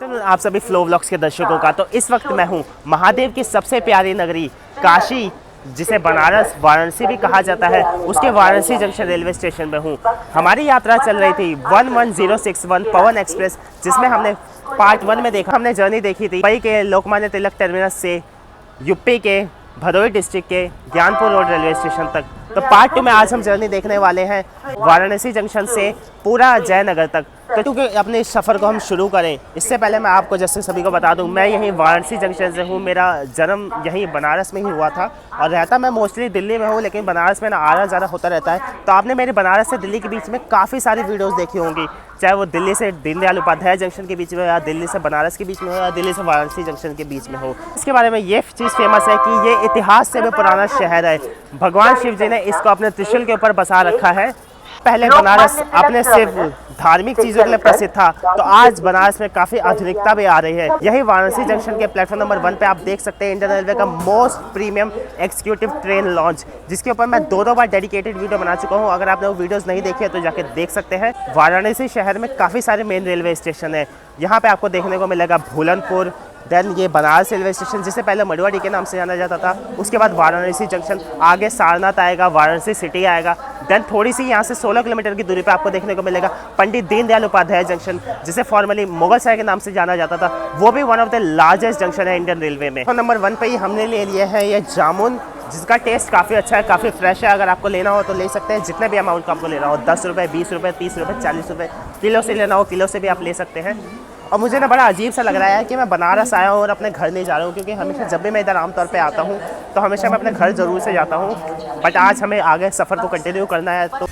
तो आप सभी फ्लो व्लॉग्स के दर्शकों का, तो इस वक्त मैं हूँ महादेव की सबसे प्यारी नगरी काशी, जिसे बनारस वाराणसी भी कहा जाता है, उसके वाराणसी जंक्शन रेलवे स्टेशन में हूँ। हमारी यात्रा चल रही थी 11061 पवन एक्सप्रेस, जिसमें हमने पार्ट 1 में देखा, हमने जर्नी देखी थी मुंबई के लोकमान्य तिलक टर्मिनस से यूपी के भदोही डिस्ट्रिक्ट के ज्ञानपुर रोड रेलवे स्टेशन तक। तो पार्ट 2 में आज हम जर्नी देखने वाले हैं वाराणसी जंक्शन से पूरा जयनगर तक। तो क्योंकि अपने इस सफ़र को हम शुरू करें, इससे पहले मैं आपको जैसे सभी को बता दूं, मैं यहीं वाराणसी जंक्शन से हूं। मेरा जन्म यहीं बनारस में ही हुआ था और रहता मैं मोस्टली दिल्ली में हूं, लेकिन बनारस में ना आना जाना होता रहता है। तो आपने मेरे बनारस से दिल्ली के बीच में काफ़ी सारी वीडियोज़ देखी होंगी, चाहे वो दिल्ली से दीनदयाल उपाध्याय जंक्शन के बीच में, या दिल्ली से बनारस के बीच में हो, या दिल्ली से वाराणसी जंक्शन के बीच में हो। इसके बारे में ये चीज़ फेमस है कि ये इतिहास से भी पुराना शहर है। भगवान शिव जी ने इसको अपने त्रिशूल के ऊपर बसा रखा है। पहले बनारस अपने सिर्फ धार्मिक चीज़ों के लिए प्रसिद्ध था, तो आज बनारस में काफ़ी आधुनिकता भी आ रही है। यही वाराणसी जंक्शन के प्लेटफॉर्म नंबर 1 पे आप देख सकते हैं इंडियन रेलवे का most premium executive train launch, जिसके ऊपर मैं 2 बार डेडिकेटेड वीडियो बना चुका हूं। अगर आपने वो वीडियोस नहीं देखी है तो जाके देख सकते हैं। वाराणसी शहर में काफ़ी सारे मेन रेलवे स्टेशन है। यहाँ पे आपको देखने को मिलेगा भूलनपुर, देन ये बनारस रेलवे स्टेशन जिसे पहले मडुआडी के नाम से जाना जाता था, उसके बाद वाराणसी जंक्शन, आगे सारनाथ आएगा, वाराणसी सिटी आएगा। देन थोड़ी सी यहाँ से 16 किलोमीटर की दूरी पे आपको देखने को मिलेगा पंडित दीनदयाल उपाध्याय जंक्शन, जिसे फॉर्मली मुगल सराय के नाम से जाना जाता था। वो भी one of the largest junction है इंडियन रेलवे में। तो नंबर 1 पे ही हमने ले लिए है ये जामुन, जिसका टेस्ट काफ़ी अच्छा है, काफ़ी फ्रेश है। अगर आपको लेना हो तो ले सकते हैं, जितने भी अमाउंट का आपको लेना हो, 10 रुपये, 20 रुपये, 30 रुपये, 40 रुपये, किलो से लेना हो किलो से भी आप ले सकते हैं। और मुझे ना बड़ा अजीब सा लग रहा है कि मैं बनारस आया हूँ और अपने घर नहीं जा रहा हूँ, क्योंकि हमेशा जब भी मैं इधर आमतौर पे आता हूँ तो हमेशा मैं अपने घर ज़रूर से जाता हूँ, बट आज हमें आगे सफ़र को कंटिन्यू करना है। तो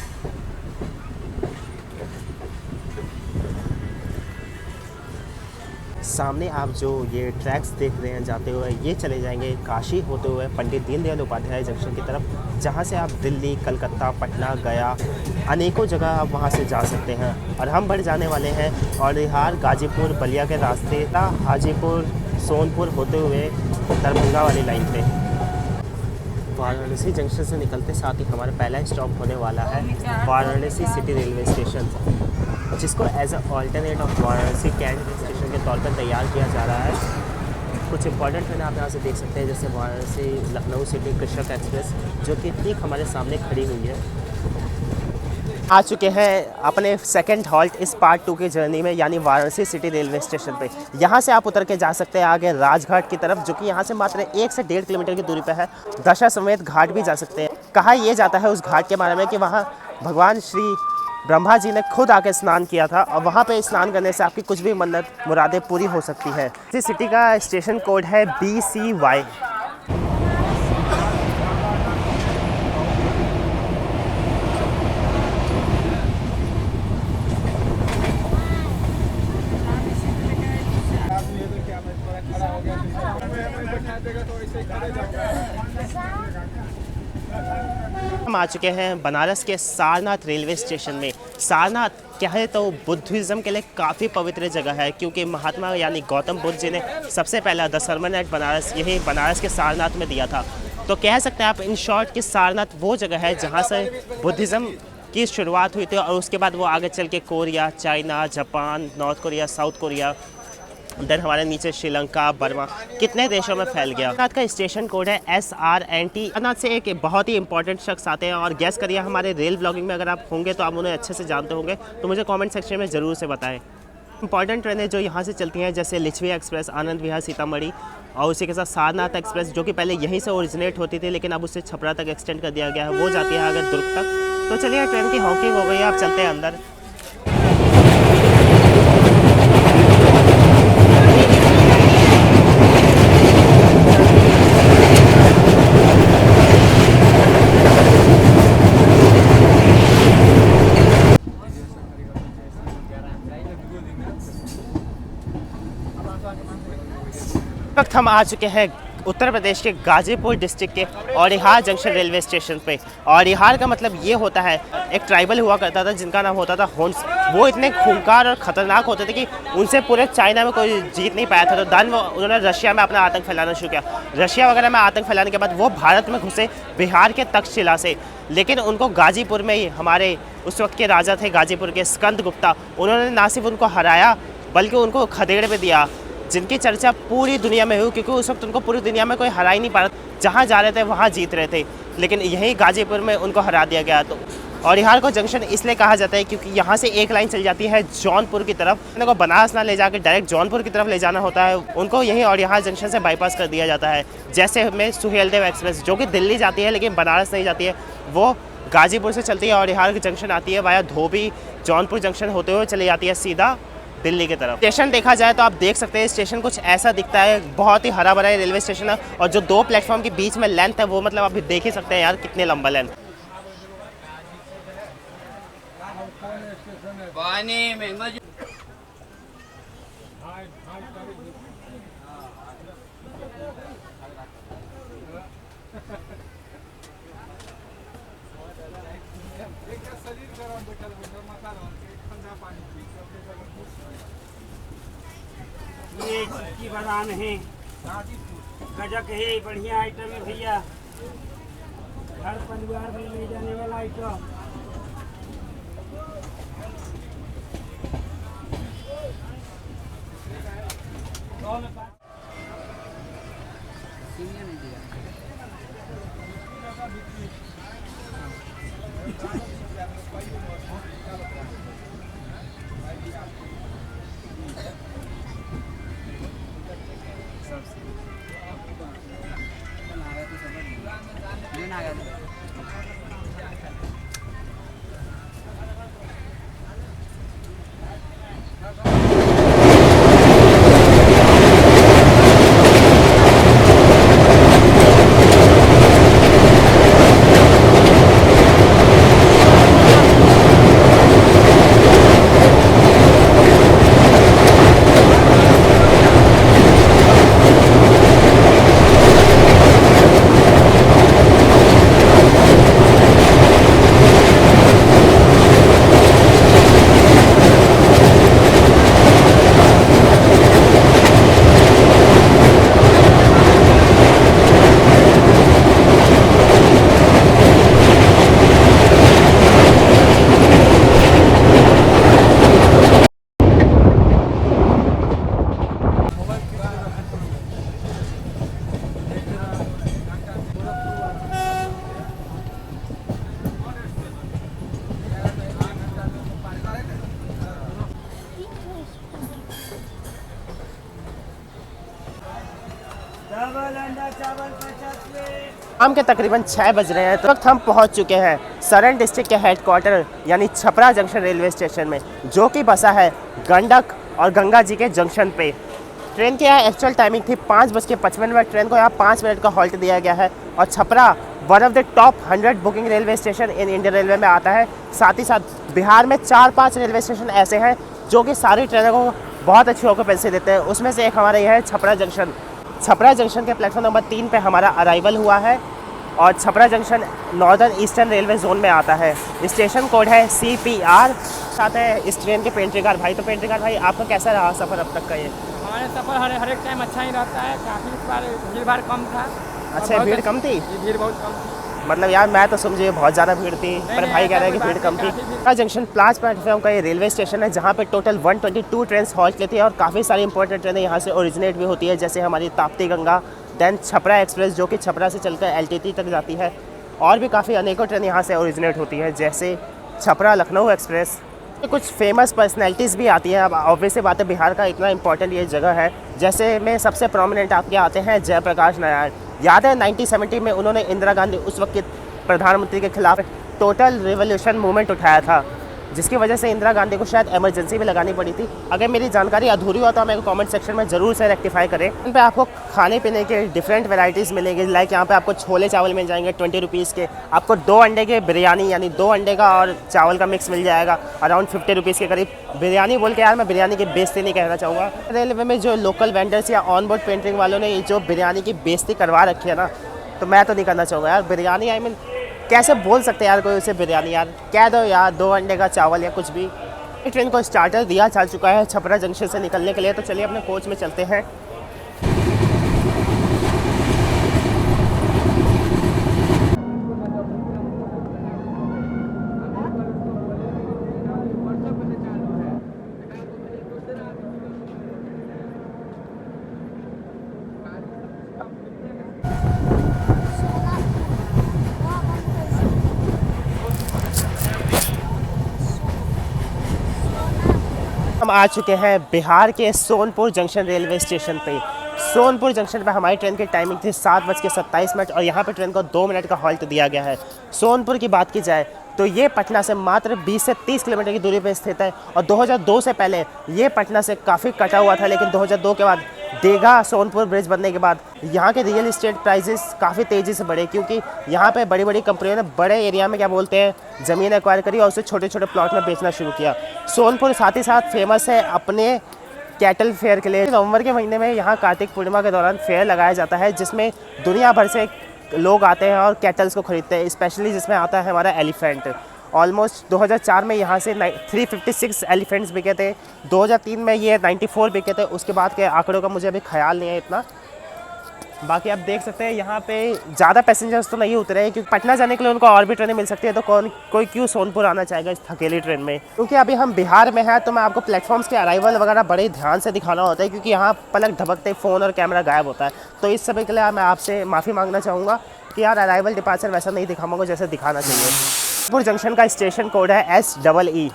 सामने आप जो ये ट्रैक्स देख रहे हैं जाते हुए, ये चले जाएंगे काशी होते हुए पंडित दीनदयाल उपाध्याय जंक्शन की तरफ, जहाँ से आप दिल्ली, कलकत्ता, पटना, गया, अनेकों जगह आप वहाँ से जा सकते हैं। और हम बढ़ जाने वाले हैं औरैहार, गाजीपुर, बलिया के रास्ते, हाजीपुर, सोनपुर होते हुए दरभंगा वाली लाइन पे। वाराणसी जंक्शन से निकलते साथ ही हमारा पहला स्टॉप होने वाला है वाराणसी सिटी रेलवे स्टेशन, जिसको as a alternate of Varanasi cantt station के तौर पर तैयार किया जा रहा है। कुछ इंपॉर्टेंट ट्रेन आप यहाँ से देख सकते हैं, जैसे वाराणसी लखनऊ सिटी कृषक एक्सप्रेस, जो कि ठीक हमारे सामने खड़ी हुई है। आ चुके हैं अपने सेकंड हॉल्ट इस पार्ट 2 की जर्नी में, यानी वाराणसी सिटी रेलवे स्टेशन पे। यहाँ से आप उतर के जा सकते हैं आगे राजघाट की तरफ, जो कि यहाँ से मात्र 1 से 1.5 किलोमीटर की दूरी पे है। दशाश्वमेध घाट भी जा सकते हैं। कहा यह जाता है उस घाट के बारे में कि वहाँ भगवान श्री ब्रह्मा जी ने खुद आके स्नान किया था, और वहाँ पे स्नान करने से आपकी कुछ भी मन्नत मुरादें पूरी हो सकती है। इस सिटी का स्टेशन कोड है BCY। हम आ चुके हैं बनारस के सारनाथ रेलवे स्टेशन में। सारनाथ क्या है तो बुद्धिज़्म के लिए काफ़ी पवित्र जगह है, क्योंकि महात्मा यानी गौतम बुद्ध जी ने सबसे पहला द सरमन एट बनारस यही बनारस के सारनाथ में दिया था। तो कह सकते हैं आप इन शॉर्ट कि सारनाथ वो जगह है जहाँ से बुद्धिज़्म की शुरुआत हुई थी, और उसके बाद वो आगे चल के Korea, China, Japan, North Korea, South Korea, then हमारे नीचे श्रीलंका, बर्मा, कितने देशों में फैल गया। सारनाथ का स्टेशन कोड है SRNT। सारनाथ से एक बहुत ही इंपॉर्टेंट शख्स आते हैं, और गेस करिए हमारे रेल ब्लॉगिंग में अगर आप होंगे तो आप उन्हें अच्छे से जानते होंगे, तो मुझे कमेंट सेक्शन में ज़रूर से बताएं। इंपॉर्टेंट ट्रेनें जो यहाँ से चलती हैं, जैसे लिच्छवी एक्सप्रेस आनंद विहार सीतामढ़ी, और उसी के साथ सारनाथ एक्सप्रेस, जो कि पहले यहीं से ओरिजिनेट होती थी लेकिन अब उसे छपरा तक एक्सटेंड कर दिया गया है, वो जाती है आगे दुर्ग तक। तो चलिए ट्रेन की हॉकिंग हो गई है, आप चलते हैं अंदर। वक्त हम आ चुके हैं उत्तर प्रदेश के गाजीपुर डिस्ट्रिक्ट के औरैहार जंक्शन रेलवे स्टेशन पे। औरैहार का मतलब ये होता है, एक ट्राइबल हुआ करता था जिनका नाम होता था होन्स। वो इतने खूंखार और ख़तरनाक होते थे कि उनसे पूरे चाइना में कोई जीत नहीं पाया था। तो देन उन्होंने रशिया में अपना आतंक फैलाना शुरू किया। रशिया वगैरह में आतंक फैलाने के बाद वो भारत में घुसे, बिहार के तक्षशिला से। लेकिन उनको गाजीपुर में ही हमारे उस वक्त के राजा थे गाजीपुर के स्कंद गुप्ता, उन्होंने ना सिर्फ उनको हराया, बल्कि उनको खदेड़ पे दिया, जिनकी चर्चा पूरी दुनिया में हुई, क्योंकि उस वक्त उनको पूरी दुनिया में कोई हरा ही नहीं पा रहा, जहाँ जा रहे थे वहाँ जीत रहे थे, लेकिन यहीं गाजीपुर में उनको हरा दिया गया। तो औरिहार को जंक्शन इसलिए कहा जाता है क्योंकि यहाँ से एक लाइन चल जाती है जौनपुर की तरफ, उनको बनारस ना ले जाकर डायरेक्ट जौनपुर की तरफ ले जाना होता है, उनको यहीं औरिहार जंक्शन से बाईपास कर दिया जाता है। जैसे में सुहेलदेव एक्सप्रेस जो कि दिल्ली जाती है लेकिन बनारस नहीं जाती है, वो गाजीपुर से चलती है, औरिहार की जंक्शन आती है, वाया धोबी जौनपुर जंक्शन होते हुए चली जाती है सीधा दिल्ली की तरफ। स्टेशन देखा जाए तो आप देख सकते हैं स्टेशन कुछ ऐसा दिखता है, बहुत ही हरा भरा रेलवे स्टेशन है, और जो दो प्लेटफॉर्म के बीच में लेंथ है वो मतलब आप देख ही सकते हैं यार कितने लंबा लेंथ। ये चिक्की बादाम है, गजक है, बढ़िया आइटम है भैया, हर परिवार में ले जाने वाला आइटम। शाम के तकरीबन 6 बज रहे हैं, तो वक्त हम पहुंच चुके हैं सरन डिस्ट्रिक्ट के हेडक्वार्टर यानी छपरा जंक्शन रेलवे स्टेशन में, जो कि बसा है गंडक और गंगा जी के जंक्शन पे। ट्रेन की यहाँ एक्चुअल टाइमिंग थी 5:55। ट्रेन को यहाँ 5 मिनट का हॉल्ट दिया गया है, और Chhapra one of the top 100 booking railway station in Indian railway में आता है। साथ ही साथ बिहार में 4-5 रेलवे स्टेशन ऐसे हैं जो कि सारी ट्रेनों को बहुत अच्छी ऑक्यूपेंसी देते हैं, उसमें से एक हमारा यह है छपरा जंक्शन। छपरा जंक्शन के प्लेटफॉर्म नंबर 3 पे हमारा अराइवल हुआ है, और Chhapra junction northern eastern railway zone में आता है। स्टेशन कोड है CPR। साथ है इस ट्रेन के पेंट्रीकार भाई। तो पेंट्रीकार भाई, आपका कैसा रहा सफ़र अब तक का? ये हमारे सफ़र हर एक टाइम अच्छा ही रहता है, काफ़ी इस बार भीड़ भाड़ कम था। अच्छा, भीड़ कम थी? भीड़ बहुत कम थी। मतलब यार मैं तो समझे बहुत ज़्यादा भीड़ थी, पर भाई कह रहे हैं कि भीड़ कम थी। छपरा जंक्शन 5 प्लेटफॉर्म का ये रेलवे स्टेशन है, जहाँ पे टोटल 122 ट्रेन हॉल्ट लेती है, और काफ़ी सारी इंपॉर्टेंट ट्रेनें यहाँ से ओरिजिनेट भी होती है, जैसे हमारी ताप्ती गंगा, दैन छपरा एक्सप्रेस जो कि छपरा से चलकर LTT तक जाती है, और भी काफ़ी अनेकों ट्रेन यहाँ से ओरिजिनेट होती है, जैसे छपरा लखनऊ एक्सप्रेस। कुछ फेमस पर्सनैलिटीज़ भी आती हैं। अब ऑब्वियस सी बात है, बिहार का इतना इंपॉर्टेंट ये जगह है, जैसे में सबसे प्रोमिनेंट आपके आते हैं जयप्रकाश नारायण। याद है 1970 में उन्होंने इंदिरा गांधी उस वक्त के प्रधानमंत्री के खिलाफ टोटल रिवॉल्यूशन मूवमेंट उठाया था, जिसकी वजह से इंदिरा गांधी को शायद इमरजेंसी भी लगानी पड़ी थी। अगर मेरी जानकारी अधूरी हो तो मेरे को कमेंट सेक्शन में ज़रूर से रेक्टिफाई करें। इन पे आपको खाने पीने के डिफरेंट वैरायटीज़ मिलेंगे, लाइक यहाँ पे आपको छोले चावल मिल जाएंगे 20 रुपीज़ के, आपको 2 अंडे के बिरयानी यानी 2 अंडे का और चावल का मिक्स मिल जाएगा अराउंड 50 रुपीज़ के करीब। बिरयानी बोल के यार मैं बिरयानी की बेइज्जती नहीं कहना चाहूँगा। रेलवे में जो लोकल वेंडर्स या ऑन बोर्ड पेंटिंग वालों ने जो बिरयानी की बेइज्जती करवा रखी है ना, तो मैं तो नहीं करना चाहूँगा यार। बिरयानी आई मीन कैसे बोल सकते हैं यार कोई उसे बिरयानी? यार कह दो यार 2 अंडे का चावल या कुछ भी। ट्रेन को स्टार्टर दिया चल चुका है छपरा जंक्शन से निकलने के लिए, तो चलिए अपने कोच में चलते हैं। हम आ चुके हैं बिहार के सोनपुर जंक्शन रेलवे स्टेशन पे। सोनपुर जंक्शन पे हमारी ट्रेन की टाइमिंग थी 7:27 और यहाँ पे ट्रेन को 2 मिनट का हॉल्ट दिया गया है। सोनपुर की बात की जाए तो ये पटना से मात्र 20 से 30 किलोमीटर की दूरी पर स्थित है और 2002 से पहले ये पटना से काफ़ी कटा हुआ था, लेकिन 2002 के बाद दीघा सोनपुर ब्रिज बनने के बाद यहाँ के रियल इस्टेट प्राइसेस काफ़ी तेज़ी से बढ़े, क्योंकि यहाँ पे बड़ी बड़ी कंपनियों ने बड़े एरिया में क्या बोलते हैं ज़मीन एक्वायर करी और उसे छोटे छोटे प्लॉट में बेचना शुरू किया। सोनपुर साथ ही साथ फेमस है अपने कैटल फेयर के लिए। नवंबर के महीने में यहाँ कार्तिक पूर्णिमा के दौरान फेयर लगाया जाता है, जिसमें दुनिया भर से लोग आते हैं और कैटल्स को खरीदते हैं, स्पेशली जिसमें आता है हमारा एलिफेंट। ऑलमोस्ट 2004 में यहाँ से 356 एलिफेंट्स बिके थे, 2003 में ये 94 बिके थे। उसके बाद के आंकड़ों का मुझे अभी ख्याल नहीं है इतना। बाकी आप देख सकते हैं यहाँ पे ज़्यादा पैसेंजर्स तो नहीं उतरे हैं, क्योंकि पटना जाने के लिए उनको और भी ट्रेनें मिल सकती है, तो कोई क्यों सोनपुर आना चाहेगा इस थकेली ट्रेन में। क्योंकि अभी हम बिहार में हैं तो मैं आपको प्लेटफॉर्म्स के अराइवल वगैरह बड़े ध्यान से दिखाना होता है, क्योंकि यहाँ पलक झपकते फ़ोन और कैमरा गायब होता है। तो इस समय के लिए मैं आपसे माफ़ी मांगना चाहूँगा कि यार अराइवल डिपार्चर वैसा नहीं दिखाऊंगा जैसे दिखाना चाहिए। सोनपुर जंक्शन का स्टेशन कोड है SEE।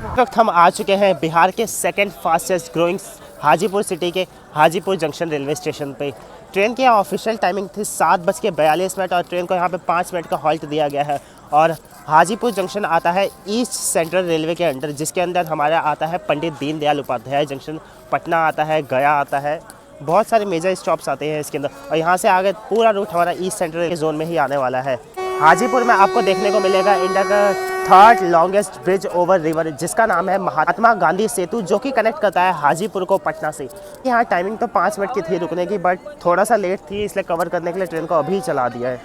इस वक्त हम आ चुके हैं बिहार के second fastest growing Hajipur city के हाजीपुर जंक्शन रेलवे स्टेशन पे। ट्रेन की ऑफिशियल टाइमिंग थी 7:42 और ट्रेन को यहाँ पे 5 मिनट का हॉल्ट दिया गया है। और हाजीपुर जंक्शन आता है ईस्ट सेंट्रल रेलवे के अंडर, जिसके अंदर हमारा आता है पंडित दीनदयाल उपाध्याय जंक्शन, पटना आता है, गया आता है, बहुत सारे मेजर स्टॉप्स आते हैं इसके अंदर। और यहाँ से आगे पूरा रूट हमारा ईस्ट सेंट्रल जोन में ही आने वाला है। हाजीपुर में आपको देखने को मिलेगा इंडिया का 3rd longest bridge over river, जिसका नाम है महात्मा गांधी सेतु, जो कि कनेक्ट करता है हाजीपुर को पटना से। यहाँ टाइमिंग तो 5 मिनट की थी रुकने की, बट थोड़ा सा लेट थी, इसलिए कवर करने के लिए ट्रेन को अभी चला दिया है।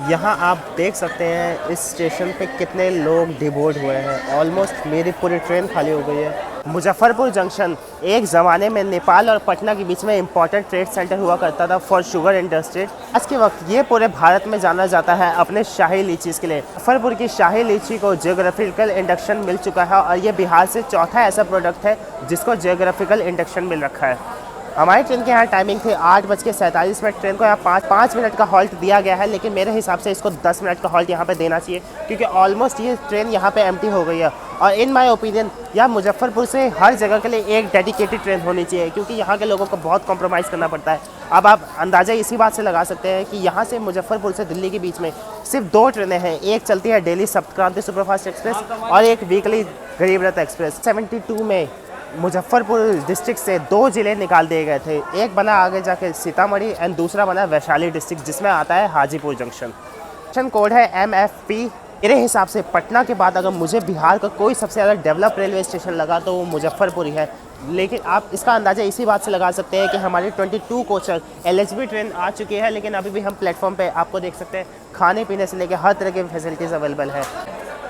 यहाँ आप देख सकते हैं इस स्टेशन पे कितने लोग डिबोर्ड हुए हैं। ऑलमोस्ट मेरी पूरी ट्रेन खाली हो गई है। मुजफ्फरपुर जंक्शन एक ज़माने में नेपाल और पटना के बीच में इंपॉर्टेंट ट्रेड सेंटर हुआ करता था फॉर शुगर इंडस्ट्री। आज के वक्त ये पूरे भारत में जाना जाता है अपने शाही लीचीज़ के लिए। मुजफ्फरपुर की शाही लीची को जियोग्राफिकल इंडक्शन मिल चुका है और ये बिहार से चौथा ऐसा प्रोडक्ट है जिसको जियोग्राफिकल इंडक्शन मिल रखा है। हमारी ट्रेन की यहाँ टाइमिंग थी 8:47। ट्रेन को यहाँ 5 मिनट का हॉल्ट दिया गया है, लेकिन मेरे हिसाब से इसको 10 मिनट का हॉल्ट यहाँ पे देना चाहिए, क्योंकि ऑलमोस्ट ये ट्रेन यहाँ पे एम्प्टी हो गई है। और इन माय ओपिनियन यहाँ मुजफ्फरपुर से हर जगह के लिए एक डेडिकेटेड ट्रेन होनी चाहिए, क्योंकि यहाँ के लोगों को बहुत कॉम्प्रोमाइज़ करना पड़ता है। अब आप अंदाज़ा इसी बात से लगा सकते हैं कि यहाँ से मुजफ्फरपुर से दिल्ली के बीच में सिर्फ 2 ट्रेनें हैं। एक चलती है डेली सप्तक्रांति सुपरफास्ट एक्सप्रेस और एक वीकली गरीब रथ एक्सप्रेस। 72 में मुजफ्फरपुर डिस्ट्रिक्ट से 2 ज़िले निकाल दिए गए थे। एक बना आगे जाके सीतामढ़ी एंड दूसरा बना वैशाली डिस्ट्रिक्ट, जिसमें आता है हाजीपुर जंक्शन। जंक्शन कोड है MFP। मेरे हिसाब से पटना के बाद अगर मुझे बिहार का कोई सबसे ज़्यादा डेवलप रेलवे स्टेशन लगा तो वो मुजफ्फरपुर ही है। लेकिन आप इसका अंदाज़ा इसी बात से लगा सकते हैं कि हमारी 22 कोचर LHB ट्रेन आ चुकी है, लेकिन अभी भी हम प्लेटफॉर्म पे आपको देख सकते हैं खाने पीने से लेकर हर तरह की फैसिलिटीज़ अवेलेबल है।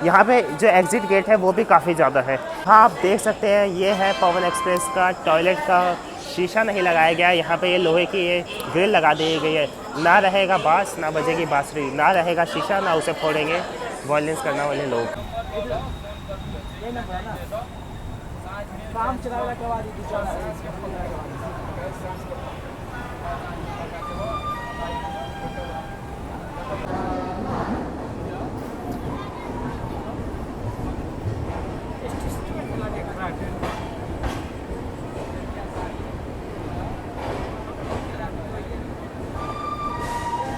यहाँ पे जो एग्ज़िट गेट है वो भी काफ़ी ज़्यादा है। हाँ, आप देख सकते हैं ये है पवन एक्सप्रेस का टॉयलेट का शीशा नहीं लगाया गया। यहाँ पे ये लोहे की ये ग्रिल लगा दी गई है। ना रहेगा बाँस, ना बजेगी बाँसुरी, ना रहेगा शीशा, ना उसे फोड़ेंगे वायलेंस करने वाले लोग।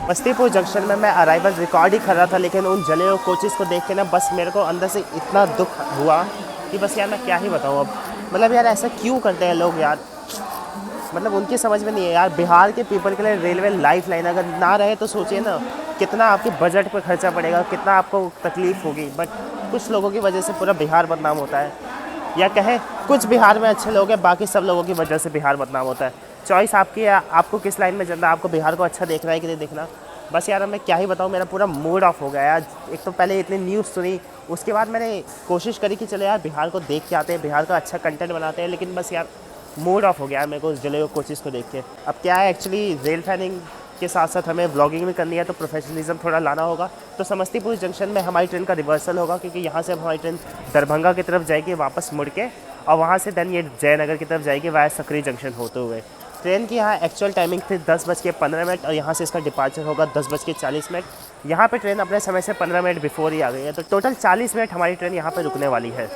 बस्तीपुर जंक्शन में मैं अराइवल रिकॉर्ड ही कर रहा था, लेकिन उन जले हुए कोचेस को देख के ना बस मेरे को अंदर से इतना दुख हुआ कि बस यार मैं क्या ही बताऊँ अब। मतलब यार ऐसा क्यों करते हैं लोग यार। मतलब उनकी समझ में नहीं है यार, बिहार के पीपल के लिए रेलवे लाइफ लाइन अगर ना रहे तो सोचिए ना कितना आपके बजट पर खर्चा पड़ेगा, कितना आपको तकलीफ़ होगी। बट कुछ लोगों की वजह से पूरा बिहार बदनाम होता है, या कहें कुछ बिहार में अच्छे लोग हैं, बाकी सब लोगों की वजह से बिहार बदनाम होता है। चॉइस आपकी है, आपको किस लाइन में चलना है, आपको बिहार को अच्छा देखना है कि नहीं देखना। बस यार मैं क्या ही बताऊँ, मेरा पूरा मूड ऑफ हो गया यार। एक तो पहले इतनी न्यूज़ सुनी, उसके बाद मैंने कोशिश करी कि चलो यार बिहार को देख के आते हैं, बिहार का अच्छा कंटेंट बनाते हैं, लेकिन बस यार मूड ऑफ हो गया है मेरे को उस जले हुए कोचिज़ को देख के। अब क्या है, एक्चुअली रेल फैनिंग के साथ साथ हमें व्लॉगिंग भी करनी है, तो प्रोफेशनलिज्म थोड़ा लाना होगा। तो समस्तीपुर जंक्शन में हमारी ट्रेन का रिवर्सल होगा, क्योंकि यहाँ से अब हमारी ट्रेन दरभंगा की तरफ जाएगी वापस मुड़ के, और वहाँ से देन ये जयनगर की तरफ जाएगी वाया सकरी जंक्शन होते हुए। ट्रेन की यहाँ एक्चुअल टाइमिंग थी 10:15 और यहाँ से इसका डिपार्चर होगा 10:40। यहाँ पे ट्रेन अपने समय से 15 मिनट बिफोर ही आ गई है, तो टोटल 40 मिनट हमारी ट्रेन यहाँ पे रुकने वाली है।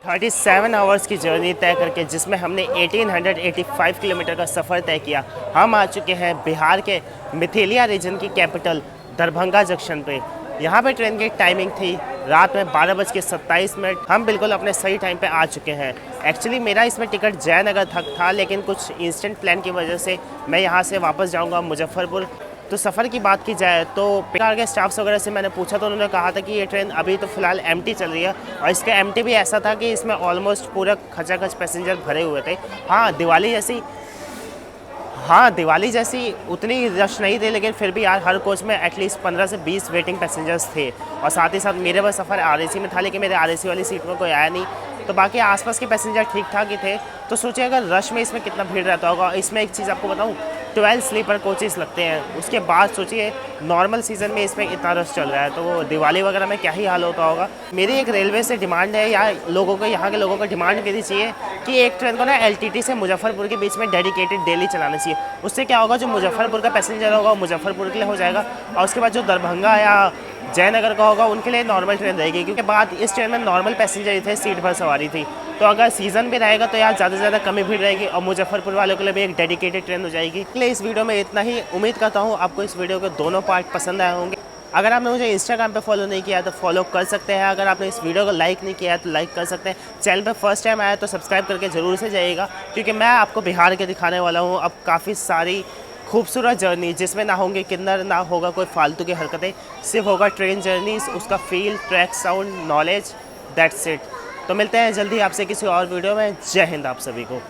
थर्टी 37 आवर्स की जर्नी तय करके, जिसमें हमने 1885 किलोमीटर का सफ़र तय किया, हम आ चुके हैं बिहार के मिथिलिया रीजन की कैपिटल दरभंगा जंक्शन पे। यहाँ पे ट्रेन की टाइमिंग थी रात में 12:27। हम बिल्कुल अपने सही टाइम पे आ चुके हैं। एक्चुअली मेरा इसमें टिकट जयनगर तक था, लेकिन कुछ इंस्टेंट प्लान की वजह से मैं यहाँ से वापस जाऊँगा मुजफ्फरपुर। तो सफ़र की बात की जाए तो बिहार के स्टाफ्स वगैरह से मैंने पूछा तो उन्होंने कहा था कि ये ट्रेन अभी तो फ़िलहाल एम्प्टी चल रही है, और इसका एम्प्टी भी ऐसा था कि इसमें ऑलमोस्ट पूरा खचाखच पैसेंजर भरे हुए थे। हाँ दिवाली जैसी उतनी रश नहीं थी, लेकिन फिर भी यार हर कोच में एटलीस्ट 15 से 20 वेटिंग पैसेंजर्स थे। और साथ ही साथ मेरे बस सफ़र RAC में था, लेकिन मेरे RAC वाली सीट में कोई आया नहीं, तो बाकी आसपास के पैसेंजर ठीक ठाक ही थे। तो सोचिए अगर रश में इसमें कितना भीड़ रहता होगा। इसमें एक चीज़ आपको बताऊँ, 12 स्लीपर कोचेस लगते हैं। उसके बाद सोचिए नॉर्मल सीज़न में इसमें इतना रश चल रहा है, तो वो दिवाली वगैरह में क्या ही हाल होता होगा। मेरी एक रेलवे से डिमांड है, या लोगों को, यहाँ के लोगों को डिमांड मेरी चाहिए कि एक ट्रेन को ना LTT से मुजफ्फरपुर के बीच में डेडिकेटेड डेली चलाना चाहिए। उससे क्या होगा, जो मुजफ्फरपुर का पैसेंजर होगा वो मुजफ्फरपुर के लिए हो जाएगा, और उसके बाद जो दरभंगा या जयनगर का होगा उनके लिए नॉर्मल ट्रेन रहेगी। क्योंकि बाद इस ट्रेन में नॉर्मल पैसेंजर ही थे, सीट भर सवारी थी। तो अगर सीज़न भी रहेगा तो यार ज़्यादा से ज़्यादा कमी भीड़ रहेगी, और मुजफ्फरपुर वालों के लिए भी एक डेडिकेटेड ट्रेन हो जाएगी। इसलिए इस वीडियो में इतना ही। उम्मीद करता हूँ आपको इस वीडियो के दोनों पार्ट पसंद आए होंगे। अगर आपने मुझे इंस्टाग्राम पे फॉलो नहीं किया तो फॉलो कर सकते हैं। अगर आपने इस वीडियो को लाइक नहीं किया है तो लाइक कर सकते हैं। चैनल पे फर्स्ट टाइम आया तो सब्सक्राइब करके ज़रूर से जाइएगा, क्योंकि मैं आपको बिहार के दिखाने वाला हूँ अब काफ़ी सारी खूबसूरत जर्नी, जिसमें ना होंगे किन्नर, ना होगा कोई फालतू की हरकतें, सिर्फ होगा ट्रेन जर्नीज, उसका feel, track, sound, knowledge, that's it. तो मिलते हैं जल्दी आपसे किसी और वीडियो में। जय हिंद आप सभी को।